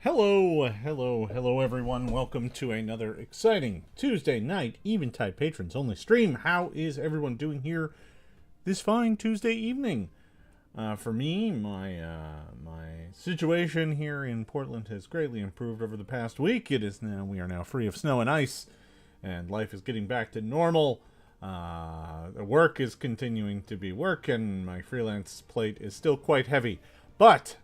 Hello everyone. Welcome to another exciting Tuesday night Eventide patrons only stream. How is everyone doing here this fine Tuesday evening? For me, my situation here in Portland has greatly improved over the past week. We are now free of snow and ice, and life is getting back to normal. The work is continuing to be work, and my freelance plate is still quite heavy, but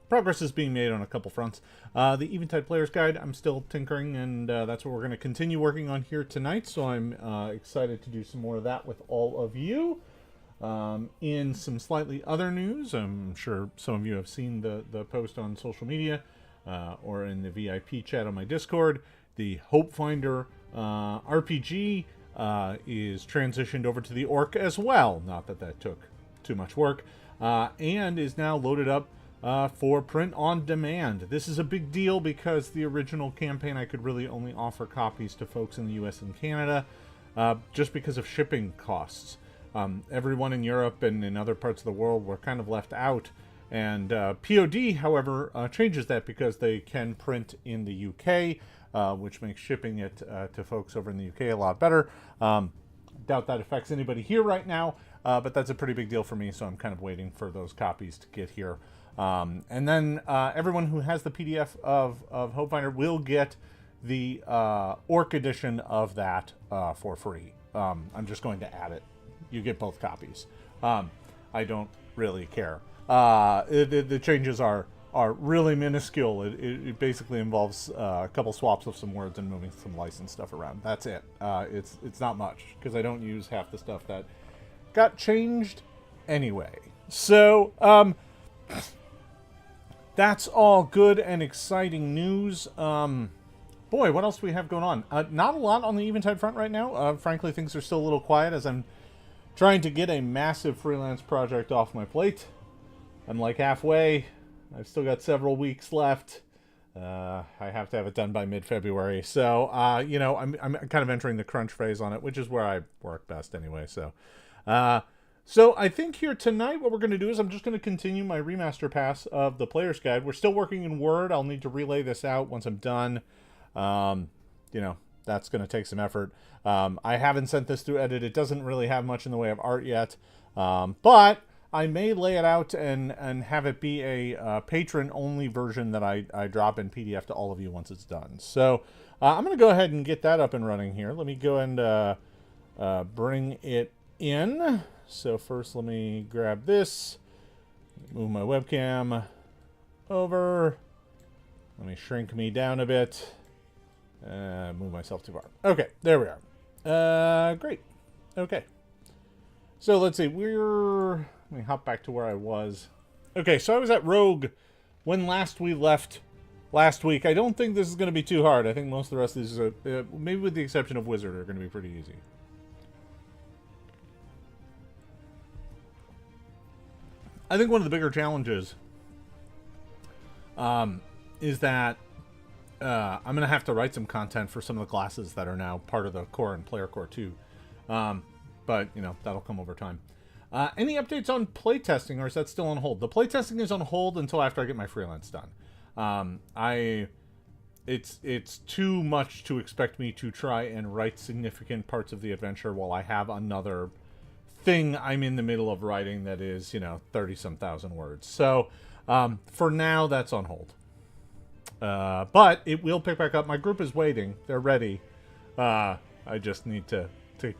progress is being made on a couple fronts. The Eventide Player's Guide, I'm still tinkering, and that's what we're going to continue working on here tonight, so I'm excited to do some more of that with all of you. In some slightly other news, I'm sure some of you have seen the post on social media or in the VIP chat on my Discord. The Hope Finder RPG is transitioned over to the Orc as well. Not that that took too much work. And is now loaded up for print on demand. This is a big deal because the original campaign I could really only offer copies to folks in the US and Canada just because of shipping costs. Everyone in Europe and in other parts of the world were kind of left out. And POD, however, changes that because they can print in the UK, which makes shipping it to folks over in the UK a lot better. Doubt that affects anybody here right now, but that's a pretty big deal for me, so I'm kind of waiting for those copies to get here. And then everyone who has the PDF of Hope Finder will get the Orc edition of that for free. I'm just going to add it. You get both copies. I don't really care. The changes are really minuscule. It basically involves a couple swaps of some words and moving some license stuff around. That's it. It's not much because I don't use half the stuff that got changed anyway. So that's all good and exciting news. Boy, what else do we have going on? Not a lot on the Eventide front right now. Frankly, things are still a little quiet as I'm trying to get a massive freelance project off my plate. I'm like halfway. I've still got several weeks left. I have to have it done by mid-February. So, I'm kind of entering the crunch phase on it, which is where I work best anyway. So I think here tonight what we're going to do is I'm just going to continue my remaster pass of the Player's Guide. We're still working in Word. I'll need to relay this out once I'm done. That's going to take some effort. I haven't sent this through edit. It doesn't really have much in the way of art yet. But I may lay it out and have it be a patron-only version that I drop in PDF to all of you once it's done. So I'm going to go ahead and get that up and running here. Let me go and bring it in. So first let me grab this, move my webcam over. Let me shrink me down a bit. Move myself too far. Okay, there we are. Great. Okay. So let's see. Let me hop back to where I was. Okay, so I was at Rogue when last we left last week. I don't think this is going to be too hard. I think most of the rest of these are, maybe with the exception of Wizard, are going to be pretty easy. I think one of the bigger challenges is that I'm going to have to write some content for some of the classes that are now part of the core and player core too. But, that'll come over time. Any updates on playtesting, or is that still on hold? The playtesting is on hold until after I get my freelance done. It's too much to expect me to try and write significant parts of the adventure while I have another thing I'm in the middle of writing that is, 30-some thousand words. So, for now, that's on hold. But it will pick back up. My group is waiting. They're ready. I just need to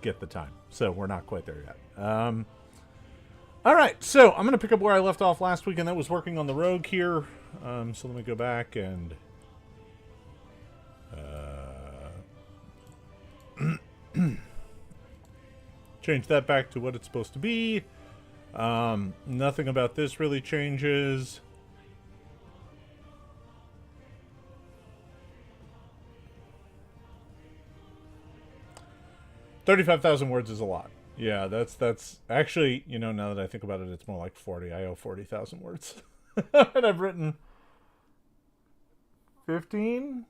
get the time. So we're not quite there yet. All right. So I'm going to pick up where I left off last week, and that was working on the Rogue here. So let me go back and change that back to what it's supposed to be. Nothing about this really changes. $35,000 words is a lot. Yeah, that's actually, now that I think about it, it's more like 40. I owe 40,000 words. And I've written 15.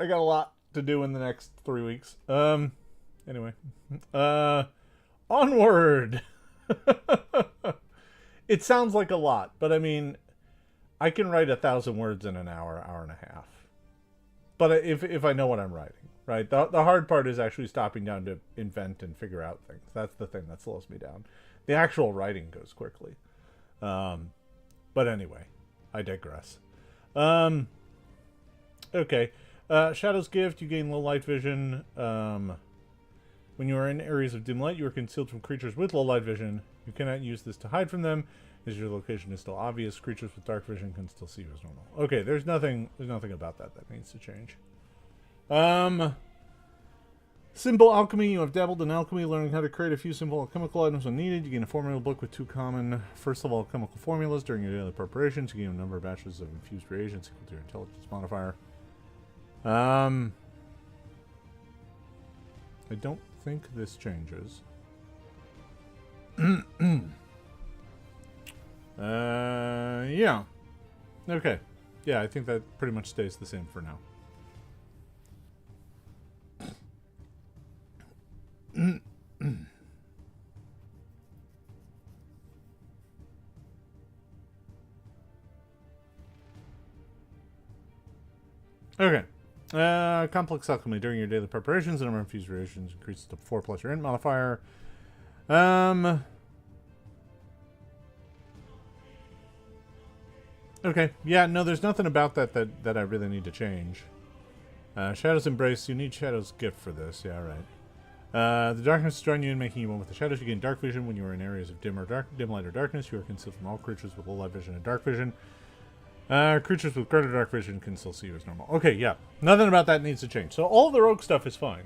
I got a lot to do in the next 3 weeks. Anyway. Onward! It sounds like a lot, but I mean, I can write 1,000 words in an hour, hour and a half. But if I know what I'm writing, right? The hard part is actually stopping down to invent and figure out things. That's the thing that slows me down. The actual writing goes quickly. But anyway, I digress. Okay. Shadow's Gift, you gain low light vision. When you are in areas of dim light, you are concealed from creatures with low light vision. You cannot use this to hide from them, as your location is still obvious. Creatures with dark vision can still see you as normal. Okay, there's nothing about that needs to change. Simple alchemy. You have dabbled in alchemy, learning how to create a few simple alchemical items when needed. You gain a formula book with 2 common first level alchemical formulas during your daily preparations. You gain a number of batches of infused reagents equal to your intelligence modifier. I don't think this changes. Yeah. Okay. Yeah, I think that pretty much stays the same for now. Okay. Complex alchemy. During your daily preparations, the number of infused reagents increases to 4 plus your int modifier. Okay. Yeah, no, there's nothing about that I really need to change. Shadow's Embrace. You need Shadow's Gift for this. Yeah, right. The darkness is drawing you in, making you one with the shadows. You gain dark vision when you are in areas of dim light or darkness. You are concealed from all creatures with low light vision and dark vision. Creatures with greater dark vision can still see you as normal. Okay, yeah. Nothing about that needs to change. So all the rogue stuff is fine.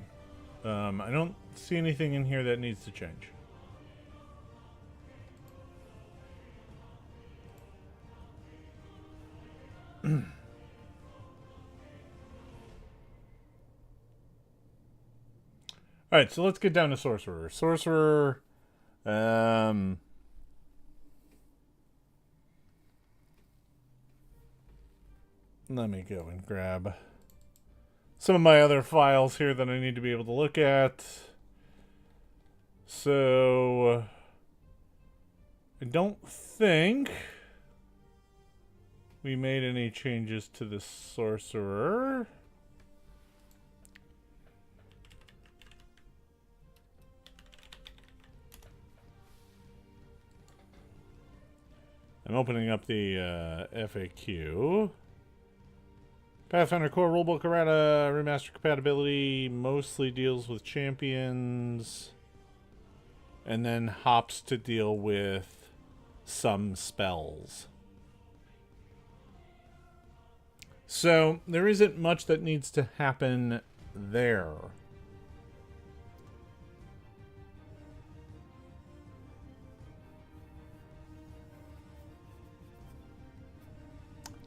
I don't see anything in here that needs to change. Alright, so let's get down to Sorcerer. Sorcerer, let me go and grab some of my other files here that I need to be able to look at. So, I don't think we made any changes to the Sorcerer. I'm opening up the FAQ. Pathfinder Core Rulebook Errata Remaster Compatibility mostly deals with champions and then hops to deal with some spells. So there isn't much that needs to happen there.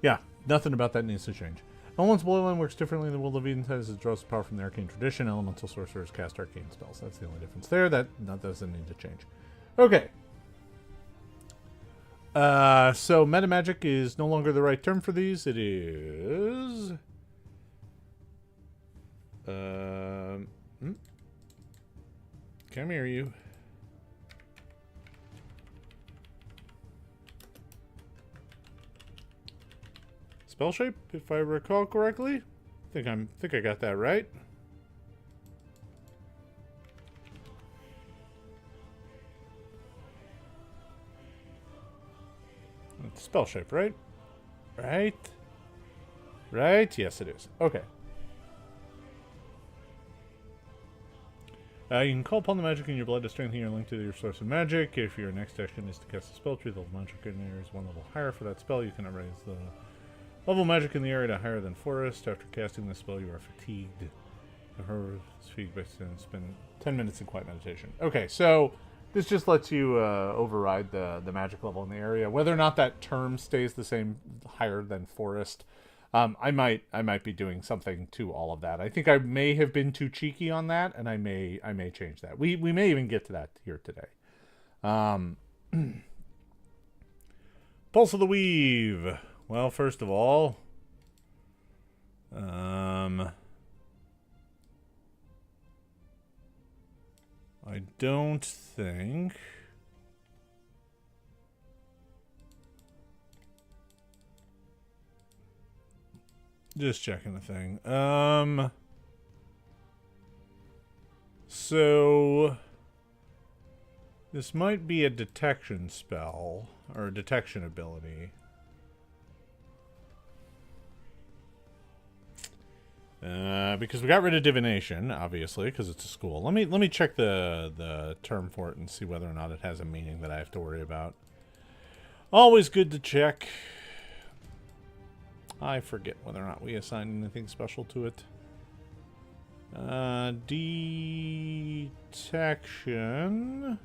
Yeah, nothing about that needs to change. Elemental Boiling works differently in the world of Eventide as it draws power from the arcane tradition. Elemental sorcerers cast arcane spells. That's the only difference there. That doesn't need to change. Okay. So metamagic is no longer the right term for these. It is... Come here, you. Spell shape, if I recall correctly. Think I got that right. It's spell shape, right? Right? Right? Yes, it is. Okay. You can call upon the magic in your blood to strengthen your link to your source of magic. If your next action is to cast a spell, treat the magic in the area is one level higher for that spell. You cannot raise the level of magic in the area to higher than forest. After casting this spell, you are fatigued. Her fatigue by spend 10 minutes in quiet meditation. Okay, so this just lets you override the magic level in the area. Whether or not that term stays the same, higher than forest, I might be doing something to all of that. I think I may have been too cheeky on that, and I may change that. We may even get to that here today. Pulse of the Weave. Well, first of all, I don't think Just checking the thing. So this might be a detection spell or a detection ability. Because we got rid of divination, obviously, because it's a school. Let me check the term for it and see whether or not it has a meaning that I have to worry about. Always good to check. I forget whether or not we assigned anything special to it. Detection.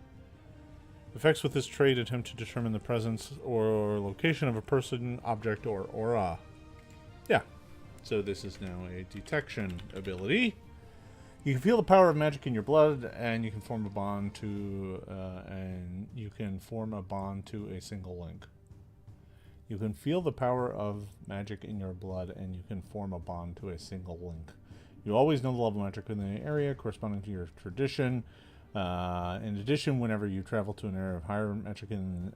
Effects with this trait attempt to determine the presence or location of a person, object, or aura. Yeah. So this is now a detection ability. You can feel the power of magic in your blood, and you can form a bond to a single link. You can feel the power of magic in your blood, and you can form a bond to a single link. You always know the level of magic in the area corresponding to your tradition. In addition, whenever you travel to an area of higher magic and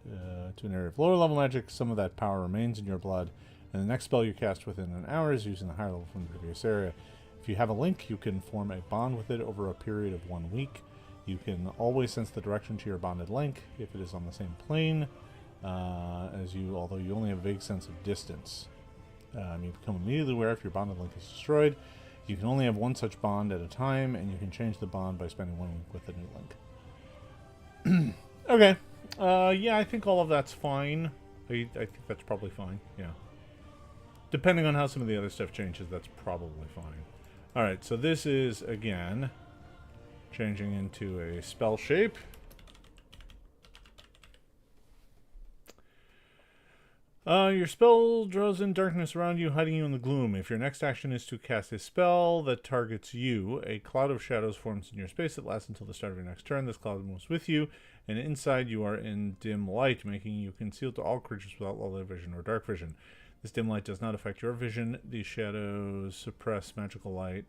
to an area of lower level magic, some of that power remains in your blood, and the next spell you cast within an hour is using the higher level from the previous area. If you have a link, you can form a bond with it over a period of 1 week. You can always sense the direction to your bonded link if it is on the same plane as you, although you only have a vague sense of distance. You become immediately aware if your bonded link is destroyed. You can only have one such bond at a time, and you can change the bond by spending 1 week with a new link. Okay. Yeah, I think all of that's fine. I think that's probably fine. Yeah. Depending on how some of the other stuff changes, that's probably fine. Alright, so this is, again, changing into a spell shape. Your spell draws in darkness around you, hiding you in the gloom. If your next action is to cast a spell that targets you, a cloud of shadows forms in your space that lasts until the start of your next turn. This cloud moves with you, and inside you are in dim light, making you concealed to all creatures without light vision or dark vision. This dim light does not affect your vision. These shadows suppress magical light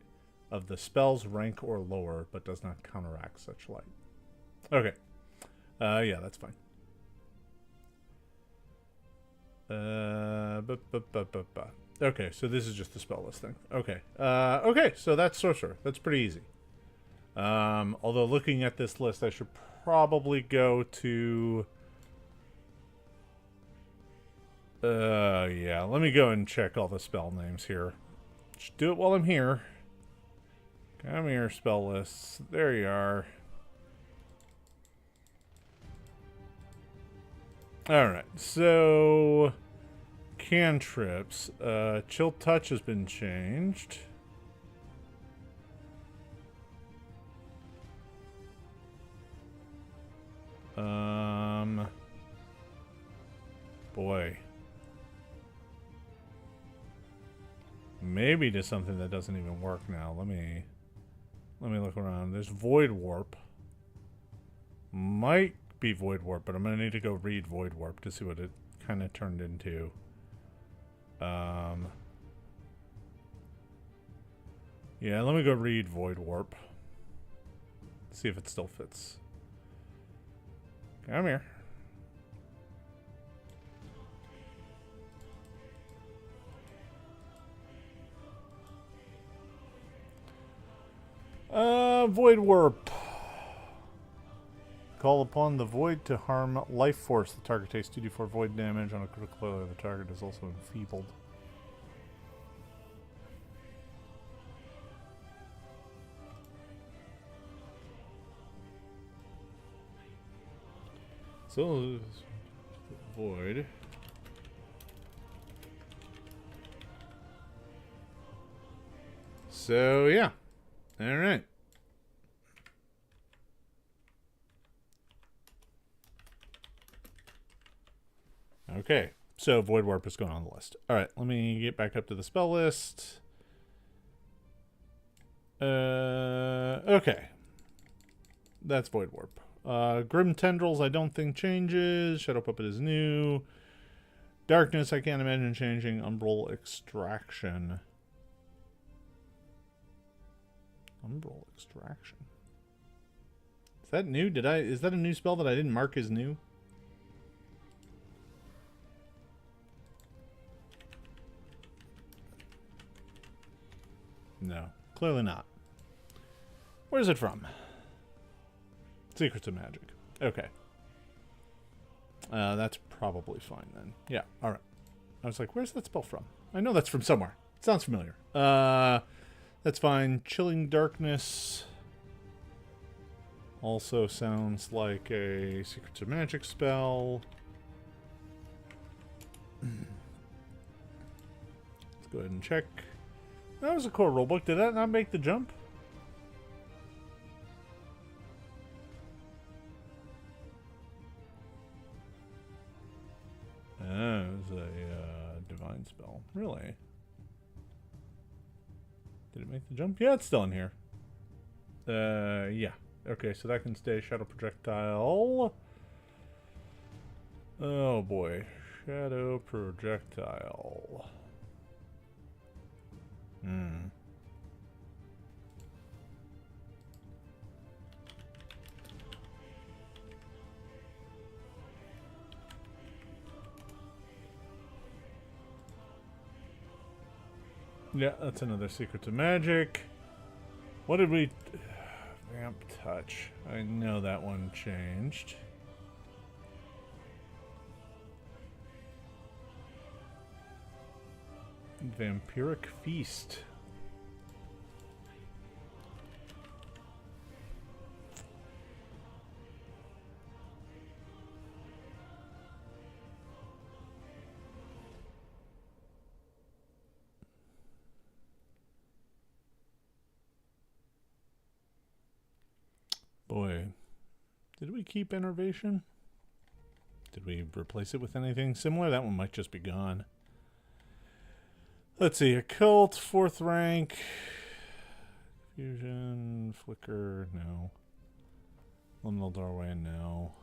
of the spell's rank or lower, but does not counteract such light. Okay. Yeah, that's fine. Okay, so this is just the spell list thing. Okay. Okay, so that's Sorcerer. That's pretty easy. Although looking at this list, I should probably go to... yeah, let me go and check all the spell names here. Just do it while I'm here. Come here, spell lists. There you are. Alright, so... cantrips. Chill Touch has been changed. Boy. Maybe to something that doesn't even work now. Let me look around. There's Void Warp. Might be Void Warp, but I'm gonna need to go read Void Warp to see what it kind of turned into. Yeah, let me go read Void Warp. See if it still fits. Come here. Void Warp. Call upon the void to harm life force. The target takes 2d4 void damage on a critical failure. The target is also enfeebled. So, void. So, yeah. Alright. Okay, so Void Warp is going on the list. Alright, let me get back up to the spell list. Okay. That's Void Warp. Grim Tendrils I don't think changes. Shadow Puppet is new. Darkness I can't imagine changing. Umbral Extraction. Umbral Extraction. Is that new? Is that a new spell that I didn't mark as new? No, clearly not. Where's it from? Secrets of Magic. Okay. That's probably fine then. Yeah, alright. I was like, where's that spell from? I know that's from somewhere. It sounds familiar. That's fine. Chilling Darkness also sounds like a Secrets of Magic spell. Let's go ahead and check. That was a core rulebook. Did that not make the jump? Oh, it was a divine spell. Really? Did it make the jump? Yeah, it's still in here. Yeah. Okay, so that can stay. Shadow Projectile. Oh boy. Shadow Projectile. Yeah, that's another Secret to Magic. What did we... Vamp Touch. I know that one changed. Vampiric Feast. Boy, did we keep Innervation? Did we replace it with anything similar? That one might just be gone. Let's see, Occult, 4th rank. Fusion, Flicker, no. Liminal Doorway, no.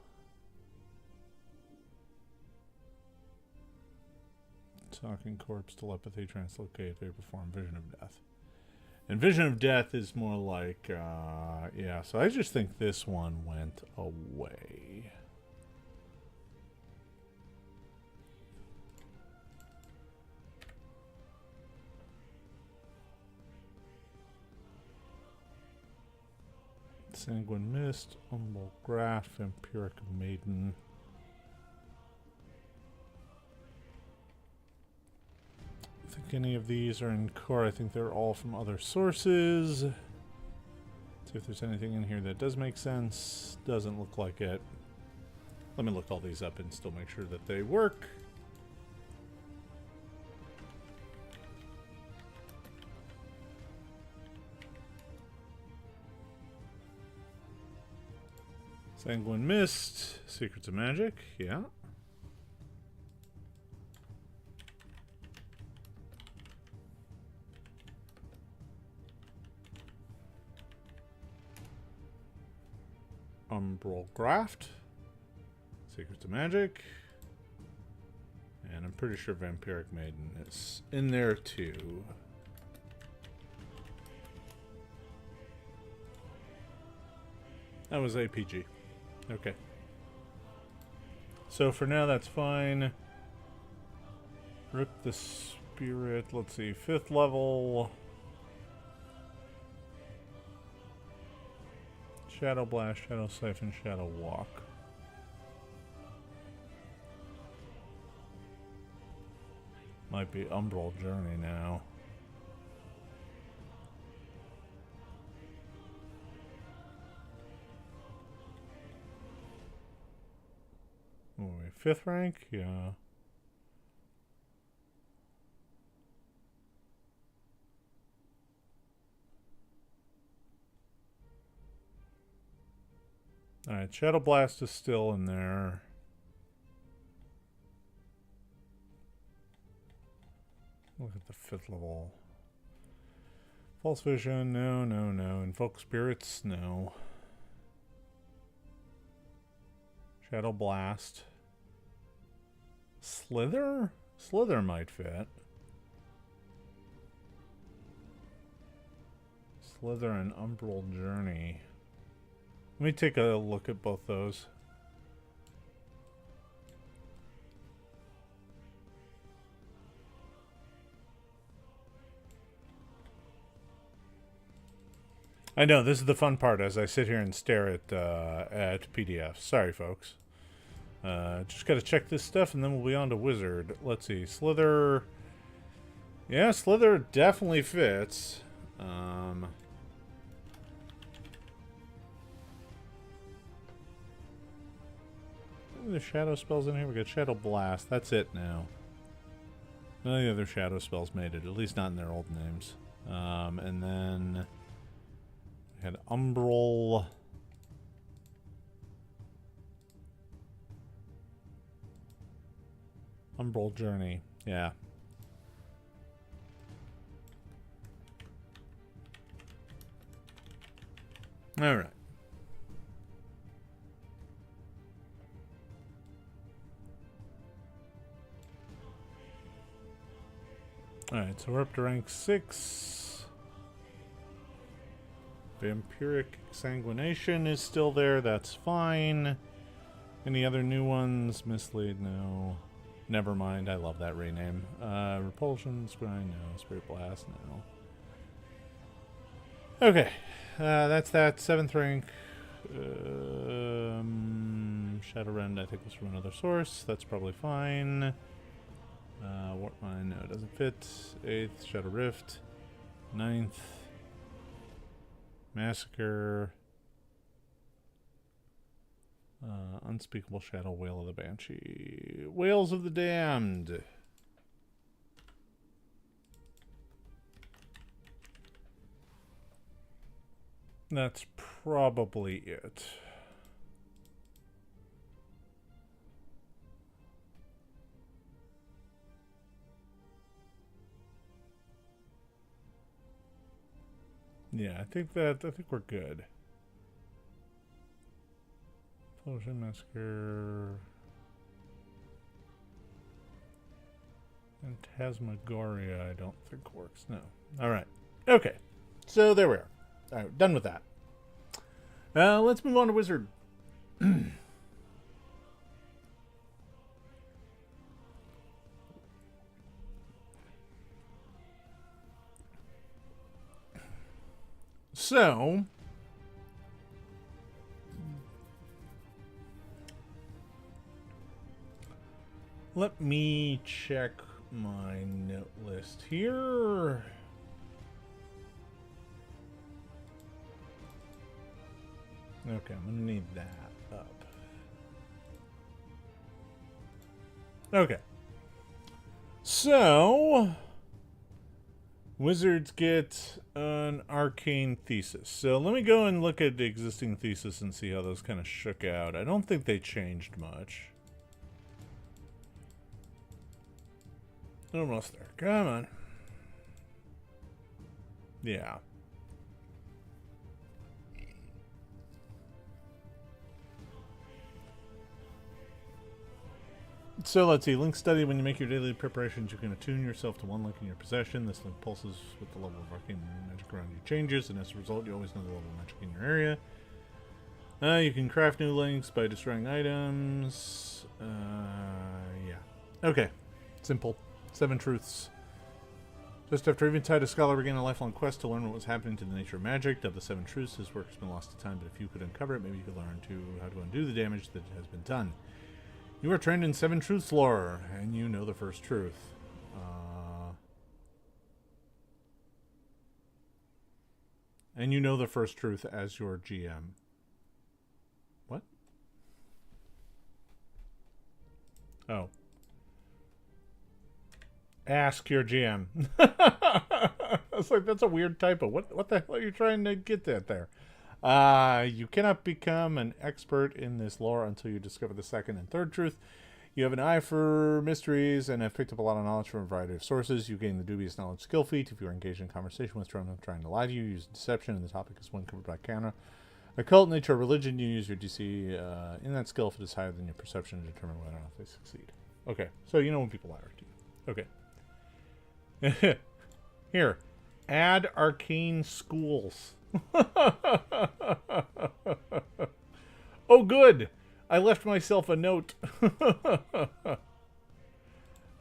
Talking Corpse, Telepathy, Translocate, Vapor Form, Vision of Death. And Vision of Death is more like, yeah, so I just think this one went away. Sanguine Mist, Umbral Graph, Vampiric Maiden. I think any of these are in core. I think they're all from other sources. See if there's anything in here that does make sense. Doesn't look like it. Let me look all these up and still make sure that they work. Sanguine Mist, Secrets of Magic, yeah. Umbral Graft, Secrets of Magic, and I'm pretty sure Vampiric Maiden is in there too. That was APG. Okay. So for now, that's fine. Rip the Spirit. Let's see. 5th level. Shadow Blast, Shadow Siphon, Shadow Walk. Might be Umbral Journey now. Oh, wait, 5th rank? Yeah. Alright, Shadow Blast is still in there. Look at the 5th level. False Vision, no, no, no. Invoke Spirits, no. Shadow Blast. Slither? Slither might fit. Slither and Umbral Journey. Let me take a look at both those. I know, this is the fun part as I sit here and stare at PDFs. Sorry, folks. Just gotta check this stuff and then we'll be on to Wizard. Let's see. Slither. Yeah, Slither definitely fits. The shadow spells in here. We got Shadow Blast. That's it now. None of the other shadow spells made it, at least not in their old names. And then we had Umbral. Umbral Journey. Yeah. All right. Alright, so we're up to rank 6. Vampiric Sanguination is still there, that's fine. Any other new ones? Mislead, no. Never mind, I love that rename. Repulsion, Scry, no. Spirit Blast, no. Okay, that's that. 7th rank. Shadowrend, I think was from another source. That's probably fine. Warp Mine, no, it doesn't fit. 8th, Shadow Rift. 9th, Massacre. Unspeakable Shadow, Wail of the Banshee. Wails of the Damned. That's probably it. Yeah, I think we're good. Explosion, Massacre, Phantasmagoria I don't think works. No. Alright. Okay. So there we are. Alright, done with that. Let's move on to Wizard. So, let me check my note list here. Okay, I'm gonna need that up. Okay. So, Wizards get an arcane thesis. So let me go and look at the existing thesis and see how those kind of shook out. I don't think they changed much. Almost there. Come on. Yeah. So let's see. Link study. When you make your daily preparations, you can attune yourself to one link in your possession. This link pulses with the level of arcane magic around you changes, and as a result, you always know the level of magic in your area. You can craft new links by destroying items. Yeah. Okay. Simple. 7 truths. Just after Eventide, a scholar began a lifelong quest to learn what was happening to the nature of magic. Of the 7 truths, his work has been lost to time, but if you could uncover it, maybe you could learn how to undo the damage that has been done. You are trained in 7 truths lore, and you know the first truth. And you know the first truth as your GM. What? Oh. Ask your GM. I was like, that's a weird typo. What the hell are you trying to get at there? You cannot become an expert in this lore until you discover the 2nd and 3rd truth. You have an eye for mysteries and have picked up a lot of knowledge from a variety of sources. You gain the dubious knowledge skill feat. If you are engaged in conversation with someone trying to lie to you, use deception, and the topic is one covered by counter. Occult, nature, or religion, you use your DC in that skill if it is higher than your perception to determine whether or not they succeed. Okay, so you know when people lie to you. Okay. Here, add arcane schools. Oh, good. I left myself a note.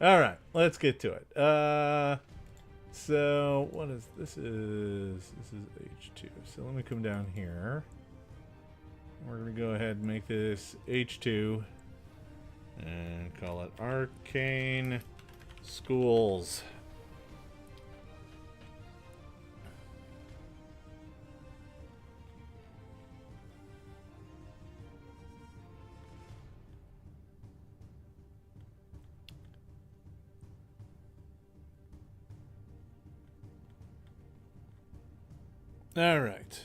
All right, let's get to it. So what is this? This is H2. So let me come down here. We're gonna go ahead and make this H2 and call it Arcane Schools. All right.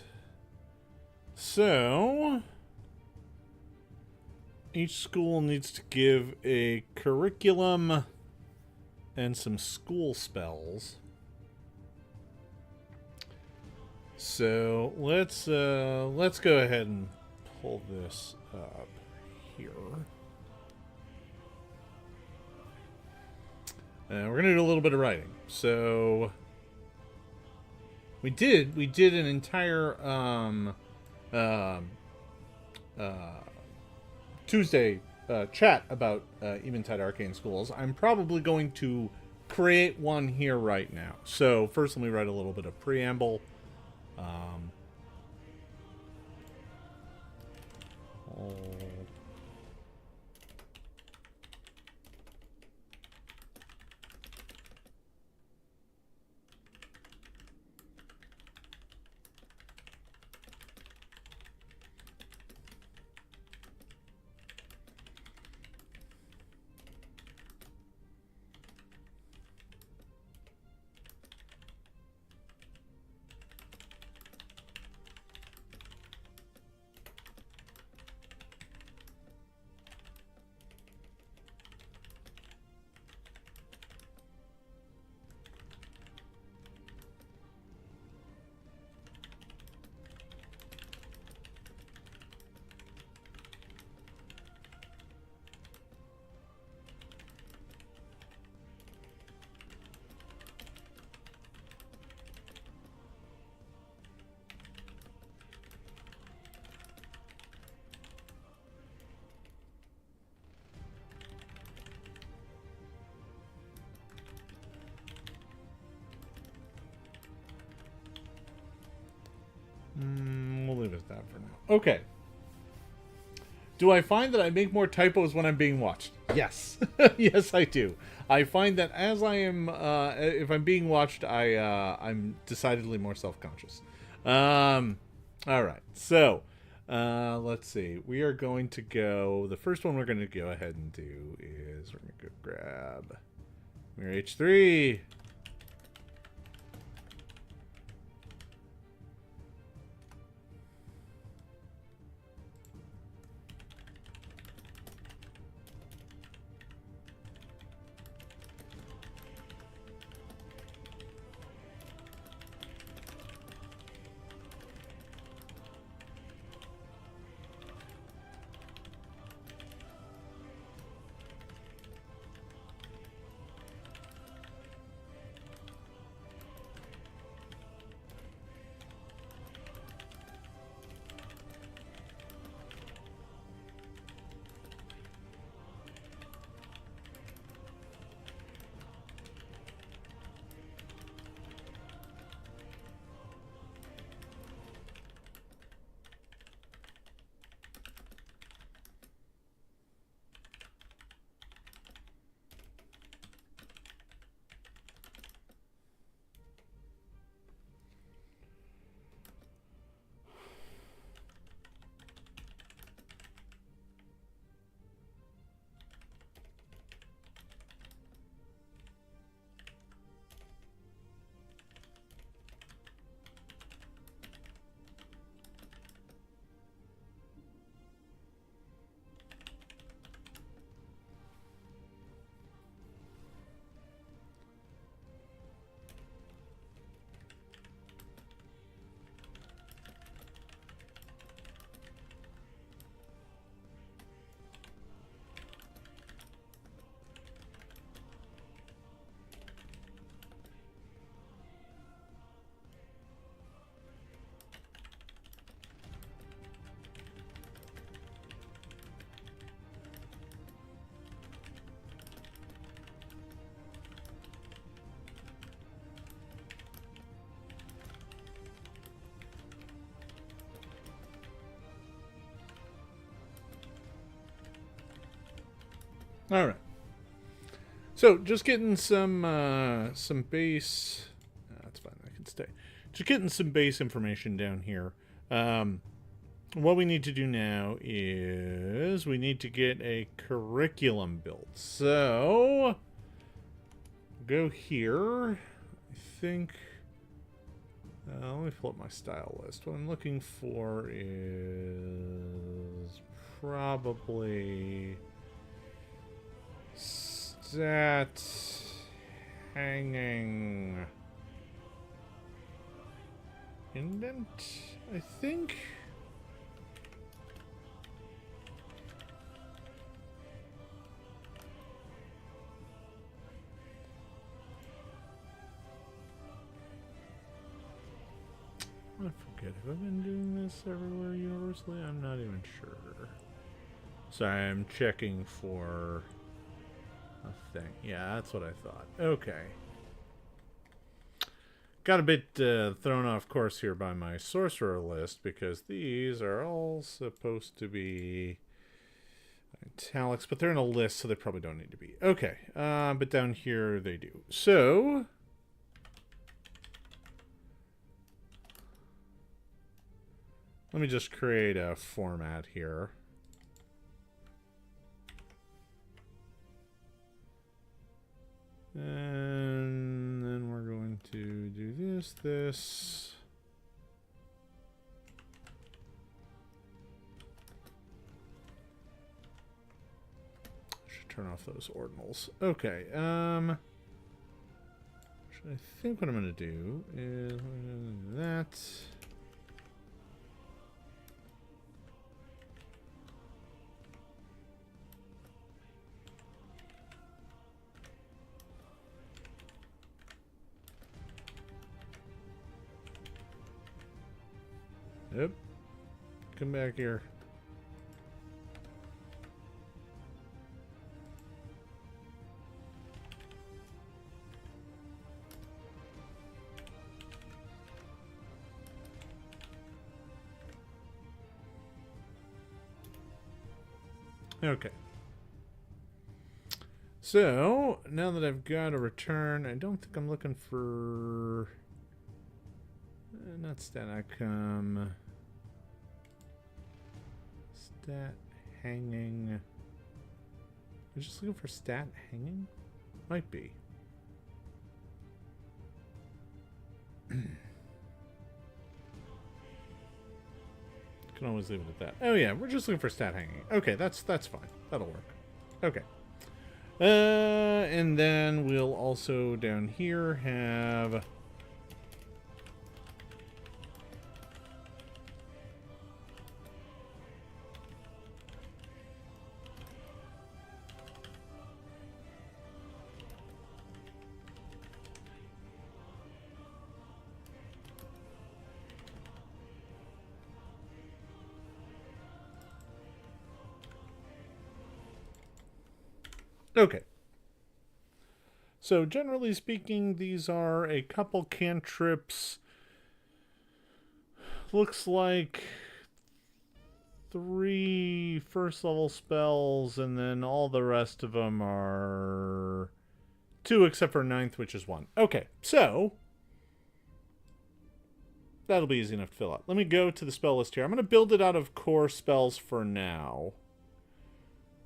So each school needs to give a curriculum and some school spells. So let's go ahead and pull this up here. We're gonna do a little bit of writing. So we did an entire Tuesday chat about Eventide Arcane Schools. I'm probably going to create one here right now. So first, let me write a little bit of preamble. We'll leave it at that for now. Okay. Do I find that I make more typos when I'm being watched? Yes. Yes, I do. I find that as I am, if I'm being watched, I'm decidedly more self-conscious. All right. So, let's see. We are going to go, the first one we're going to go ahead and do is we're going to go grab Mirror H3. All right. So just getting some base. That's fine. I can stay. Just getting some base information down here. What we need to do now is we need to get a curriculum built. So go here. I think. Let me pull up my style list. What I'm looking for is probably stat hanging indent, I think. I forget. Have I been doing this everywhere universally? I'm not even sure. Sorry, I'm checking for a thing. Yeah, that's what I thought. Okay. Got a bit thrown off course here by my sorcerer list because these are all supposed to be italics, but they're in a list, so they probably don't need to be. Okay, but down here they do. So let me just create a format here. And then we're going to do this. Should turn off those ordinals. Okay, I think what I'm going to do is I'm going to do that. Yep. Come back here. Okay. So, now that I've got a return, I don't think I'm looking for... not stat icon. Stat hanging. I'm just looking for stat hanging? Might be. Can always leave it at that. Oh yeah, we're just looking for stat hanging. Okay, that's fine. That'll work. Okay. And then we'll also down here have... Okay. So generally speaking, these are a couple cantrips. Looks like 3 first level spells, and then all the rest of them are 2 except for 9th, which is 1. Okay, so that'll be easy enough to fill out. Let me go to the spell list here. I'm going to build it out of core spells for now.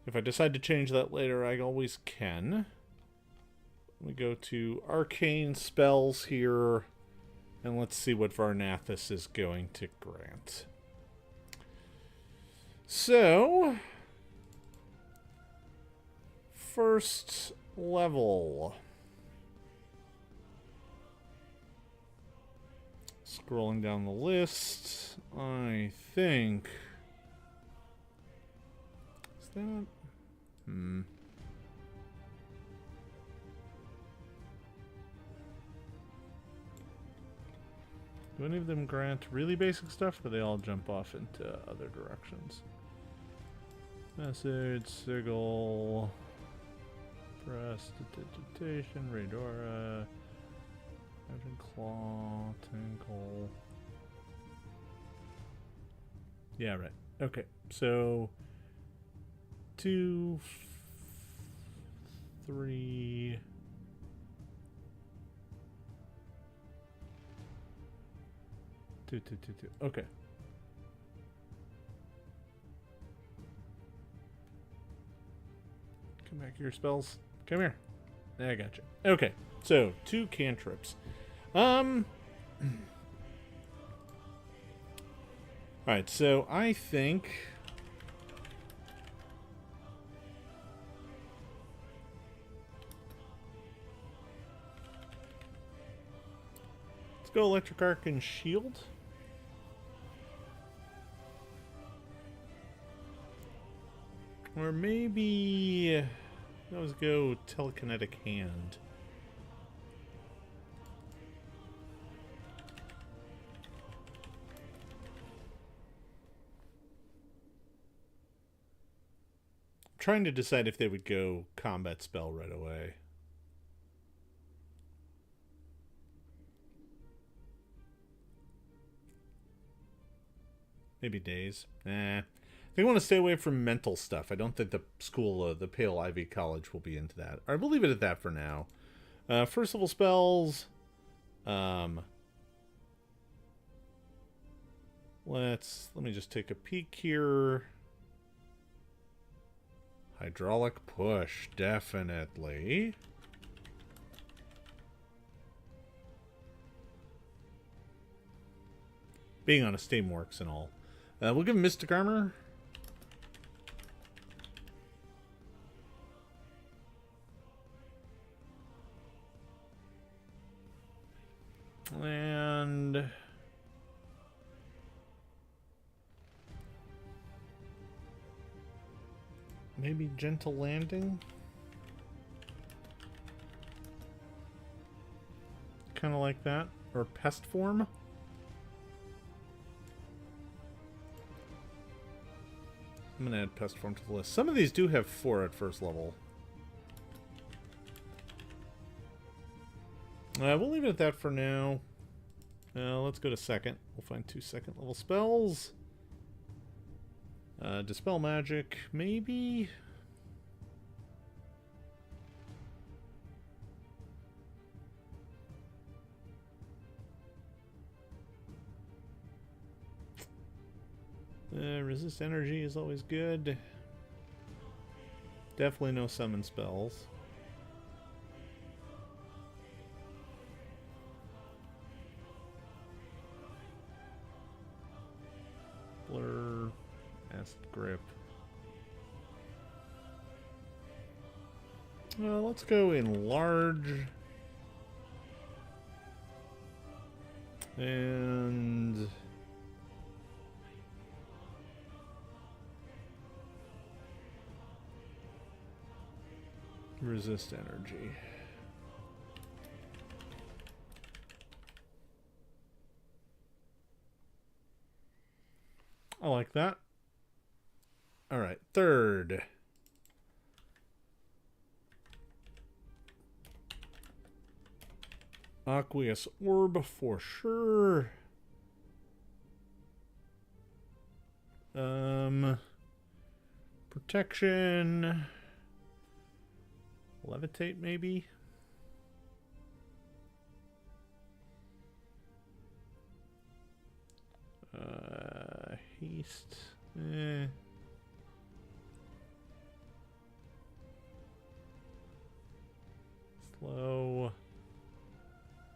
If I decide to change that later, I always can. Let me go to arcane spells here, and let's see what Varnathus is going to grant. So, first level. Scrolling down the list, I think... Is that... Do any of them grant really basic stuff, or do they all jump off into other directions? Message, Sigil, Prestidigitation, Radora, Magic Claw, Tinkle. Yeah, right. Okay, so 2, 3. Two. Okay. Come back here, spells. Come here. I gotcha. Okay, so 2 cantrips. Alright, so I think... let's go Electric Arc and Shield. Or maybe... let's go Telekinetic Hand. Trying to decide if they would go combat spell right away. Maybe days. Nah. They want to stay away from mental stuff. I don't think the school, the Pale Ivy College, will be into that. Or we'll leave it at that for now. First level spells. Let me just take a peek here. Hydraulic Push, definitely. Being on a steam works and all. We'll give him Mystic Armor. And... maybe Gentle Landing? Kind of like that. Or Pest Form? I'm going to add Pest Form to the list. Some of these do have 4 at first level. We'll leave it at that for now. Let's go to second. We'll find 2 second level spells. Dispel Magic, maybe? Resist Energy is always good. Definitely no summon spells. Blur, Acid Grip. Let's go Enlarge. And... Resist Energy. I like that. Alright, third. Aqueous Orb for sure. Protection. Levitate, maybe? Haste. Slow.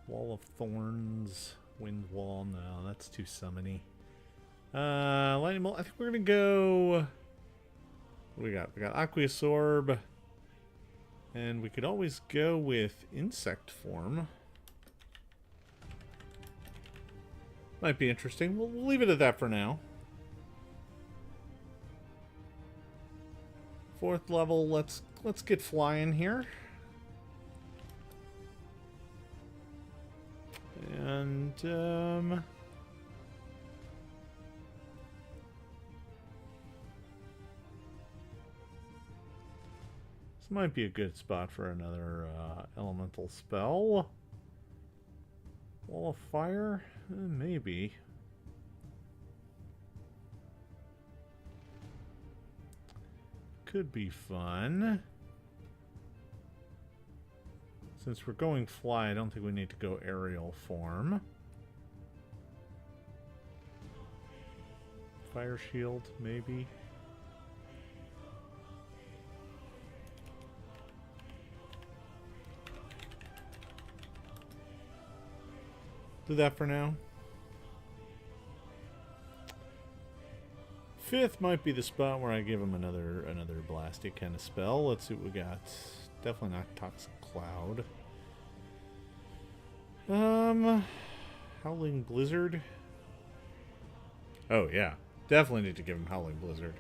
Wall of Thorns. Wind Wall. No, that's too summony. Lightning Bolt. I think we're gonna go... what do we got? We got Aqueous Orb. And we could always go with Insect Form. Might be interesting. We'll leave it at that for now. 4th level, let's get flying here. And this might be a good spot for another elemental spell. Wall of Fire? Maybe. Could be fun. Since we're going fly, I don't think we need to go aerial form. Fire shield, maybe. Do that for now. 5th might be the spot where I give him another blasty kind of spell. Let's see what we got. Definitely not Toxic Cloud. Howling Blizzard. Oh yeah, definitely need to give him Howling Blizzard.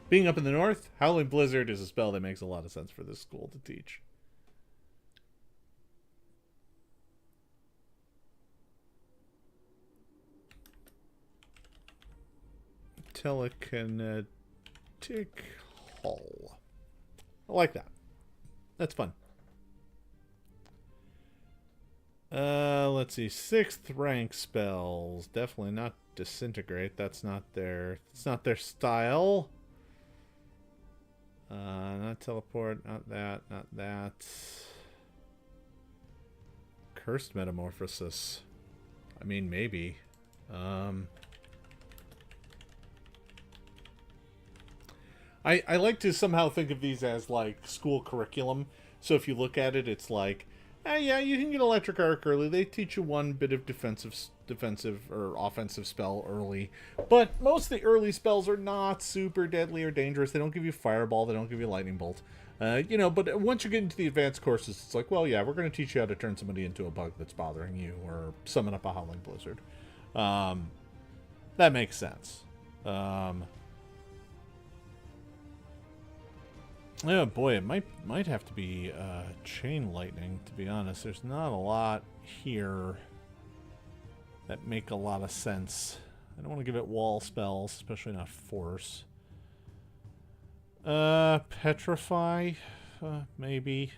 Being up in the north, Howling Blizzard is a spell that makes a lot of sense for this school to teach. Telekinetic Hull. I like that. That's fun. Let's see. 6th rank spells. Definitely not Disintegrate. That's not their style. Not Teleport. Not that. Not that. Cursed Metamorphosis. I mean, maybe. I like to somehow think of these as like school curriculum. So if you look at it, it's like, yeah, you can get Electric Arc early. They teach you one bit of defensive or offensive spell early. But most of the early spells are not super deadly or dangerous. They don't give you Fireball. They don't give you Lightning Bolt. You know, but once you get into the advanced courses, it's like, well, yeah, we're going to teach you how to turn somebody into a bug that's bothering you or summon up a Howling Blizzard. That makes sense. Oh boy, it might have to be Chain Lightning, to be honest. There's not a lot here that make a lot of sense. I don't want to give it wall spells, especially not Force. Petrify, maybe.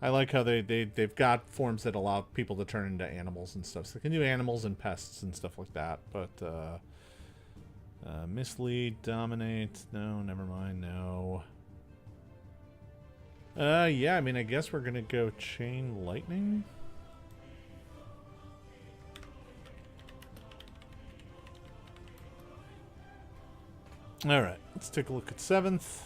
I like how they've got forms that allow people to turn into animals and stuff. So they can do animals and pests and stuff like that, but Mislead, Dominate, no, never mind, no. Yeah, I mean, I guess we're gonna go Chain Lightning. Alright, let's take a look at 7th.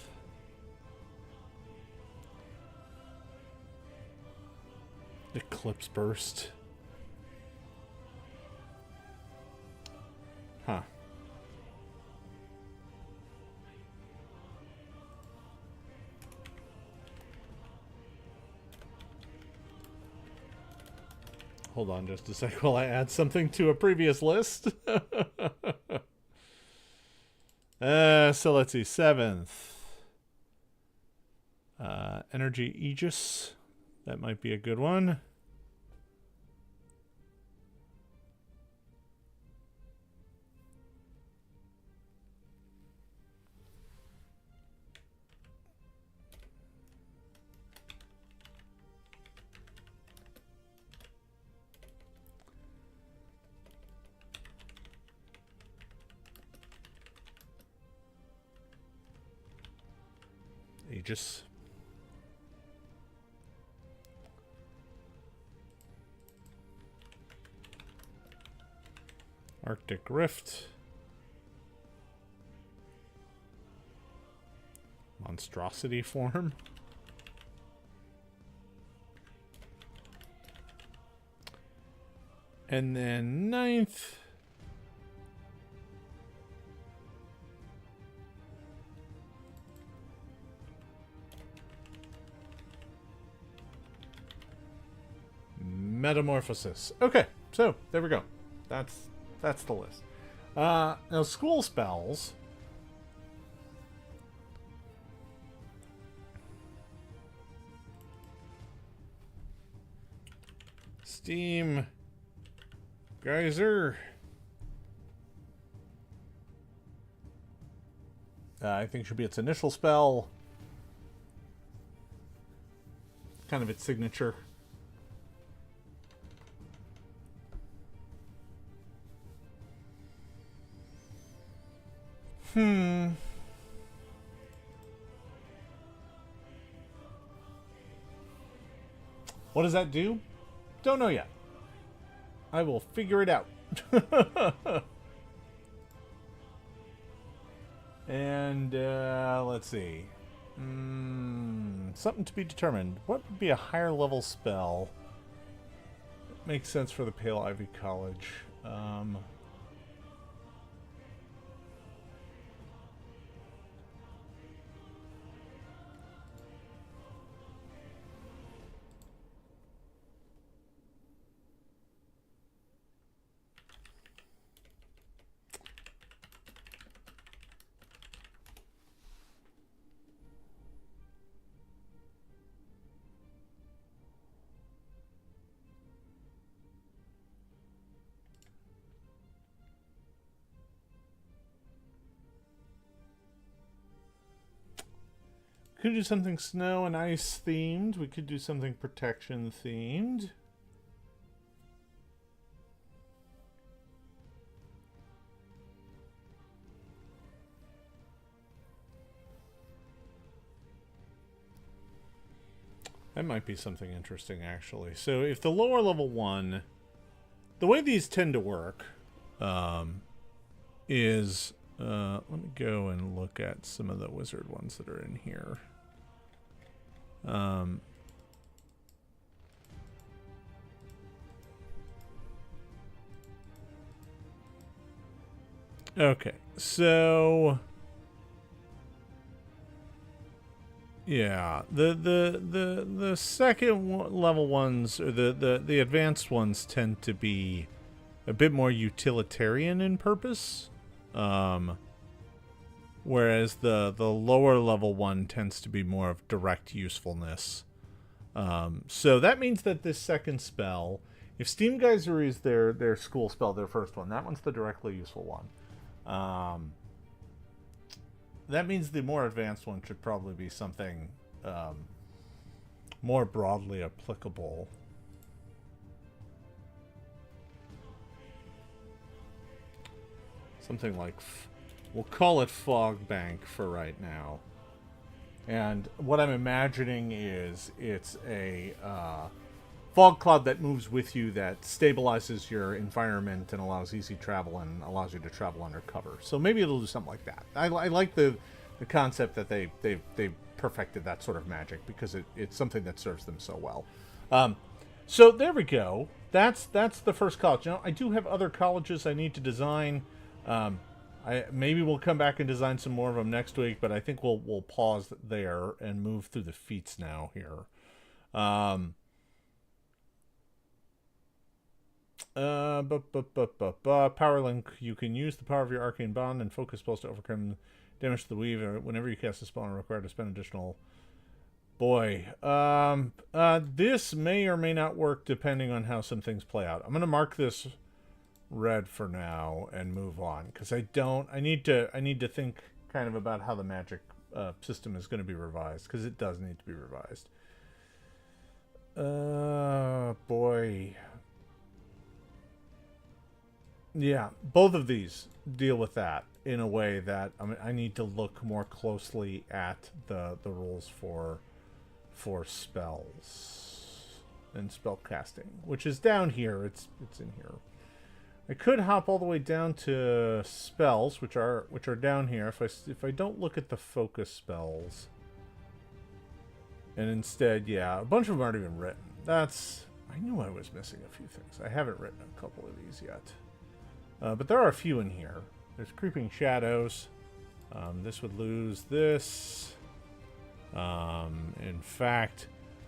Eclipse Burst. Huh. Hold on just a sec while I add something to a previous list. So let's see. 7th. Energy Aegis. That might be a good one. Aegis. Arctic Rift. Monstrosity form. And then 9th. Metamorphosis. Okay, so there we go. That's the list. Now school spells. Steam Geyser. I think should be its initial spell. Kind of its signature. What does that do? Don't know yet. I will figure it out. And let's see. Something to be determined. What would be a higher level spell? Makes sense for the Pale Ivy College. Could do something snow and ice themed. We could do something protection themed. That might be something interesting, actually. So if the lower level one, the way these tend to work is, let me go and look at some of the wizard ones that are in here. Okay, so yeah, the second level ones, or the advanced ones, tend to be a bit more utilitarian in purpose. Whereas the lower level one tends to be more of direct usefulness. So that means that this second spell, if Steam Geyser is their school spell, their first one, that one's the directly useful one. That means the more advanced one should probably be something more broadly applicable. Something like... we'll call it Fog Bank for right now. And what I'm imagining is it's a fog cloud that moves with you, that stabilizes your environment and allows easy travel and allows you to travel undercover. So maybe it'll do something like that. I like the concept that they perfected that sort of magic, because it's something that serves them so well. So there we go. That's the first college. Now, I do have other colleges I need to design. Maybe we'll come back and design some more of them next week, but I think we'll pause there and move through the feats now here. Power Link. You can use the power of your arcane bond and focus spells to overcome damage to the weave. Whenever you cast a spell and are required to spend additional... Boy. This may or may not work depending on how some things play out. I'm going to mark this red for now and move on, because I need to think kind of about how the magic system is going to be revised, because it does need to be revised. Boy. Yeah, both of these deal with that in a way that I need to look more closely at the rules for spells and spell casting, which is down here. It's in here. I could hop all the way down to spells, which are down here. If I don't look at the focus spells, and instead, yeah, a bunch of them aren't even written. I knew I was missing a few things. I haven't written a couple of these yet. But there are a few in here. There's Creeping Shadows. This would lose this. In fact,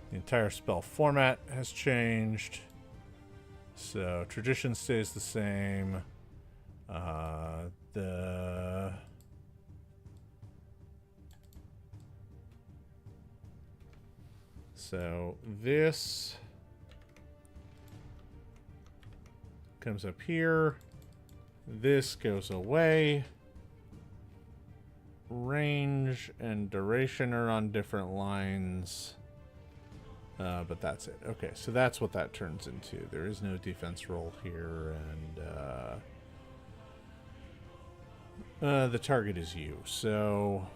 the entire spell format has changed. So Tradition stays the same. So this comes up here. This goes away. Range and duration are on different lines. But that's it. Okay, so that's what that turns into. There is no defense roll here, and the target is you. So,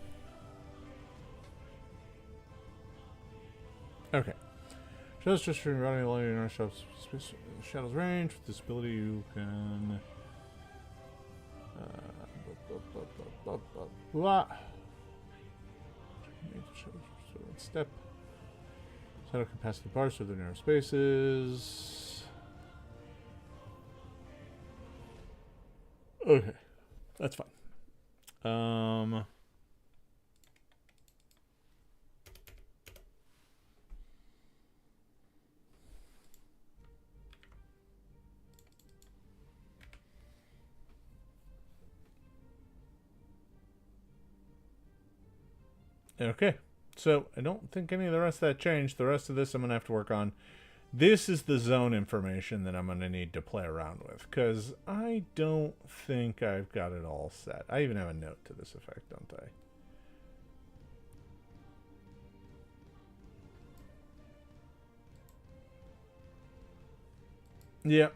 okay. Just running along in our Shadow's range. With this ability, you can. Step. Shadow capacity bars through the narrow spaces. Okay, that's fine. Okay, so I don't think any of the rest of that changed. The rest of this I'm going to have to work on. This is the zone information that I'm going to need to play around with, because I don't think I've got it all set. I even have a note to this effect, don't I? Yep,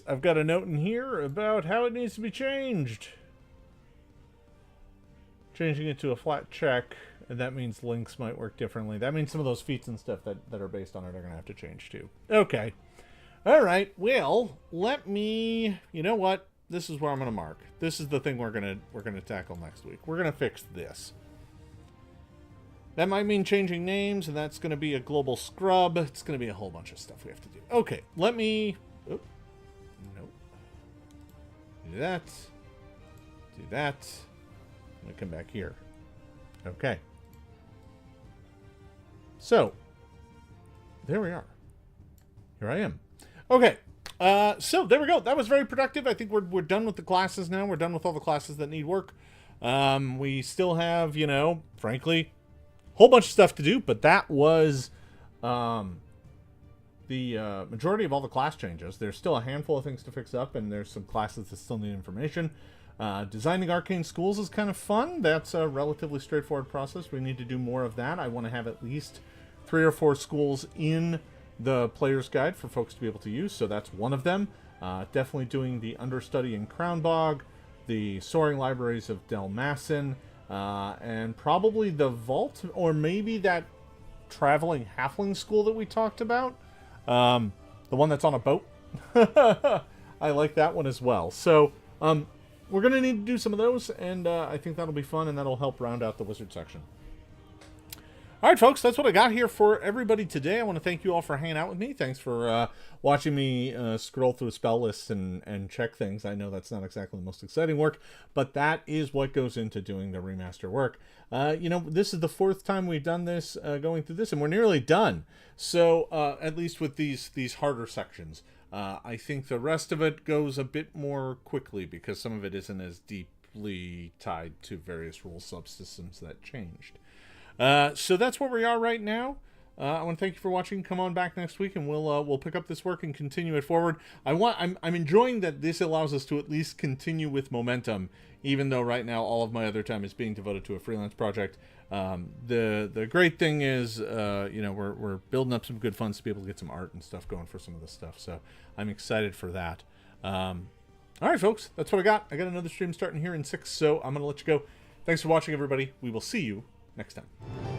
I've got a note in here about how it needs to be changed. Changing it to a flat check, and that means links might work differently. That means some of those feats and stuff that are based on it are going to have to change too. Okay. All right. Well, let me... You know what? This is where I'm going to mark. This is the thing we're going to tackle next week. We're going to fix this. That might mean changing names, and that's going to be a global scrub. It's going to be a whole bunch of stuff we have to do. Okay. Let me... Oh. Nope. Do that. Do that. I'm going to come back here. Okay. So, there we are. Here I am. Okay. So, there we go. That was very productive. I think we're done with the classes now. We're done with all the classes that need work. We still have, you know, frankly, a whole bunch of stuff to do, but that was the majority of all the class changes. There's still a handful of things to fix up, and there's some classes that still need information. Designing arcane schools is kind of fun. That's a relatively straightforward process. We need to do more of that. I want to have at least 3 or 4 schools in the player's guide for folks to be able to use, so that's one of them. Definitely doing the understudy in Crownbog, the soaring libraries of Delmassin, and probably the vault, or maybe that traveling halfling school that we talked about. The one that's on a boat. I like that one as well. So, we're going to need to do some of those, and I think that'll be fun, and that'll help round out the wizard section. All right, folks, that's what I got here for everybody today. I want to thank you all for hanging out with me. Thanks for watching me scroll through spell lists and check things. I know that's not exactly the most exciting work, but that is what goes into doing the remaster work. You know, this is the 4th time we've done this, going through this, and we're nearly done. So, at least with these harder sections. I think the rest of it goes a bit more quickly because some of it isn't as deeply tied to various rule subsystems that changed. So that's where we are right now. I want to thank you for watching. Come on back next week, and we'll pick up this work and continue it forward. I'm enjoying that this allows us to at least continue with momentum, even though right now all of my other time is being devoted to a freelance project. The great thing is, you know, we're building up some good funds to be able to get some art and stuff going for some of this stuff. So I'm excited for that. All right, folks, that's what I got. I got another stream starting here in 6, so I'm going to let you go. Thanks for watching, everybody. We will see you next time.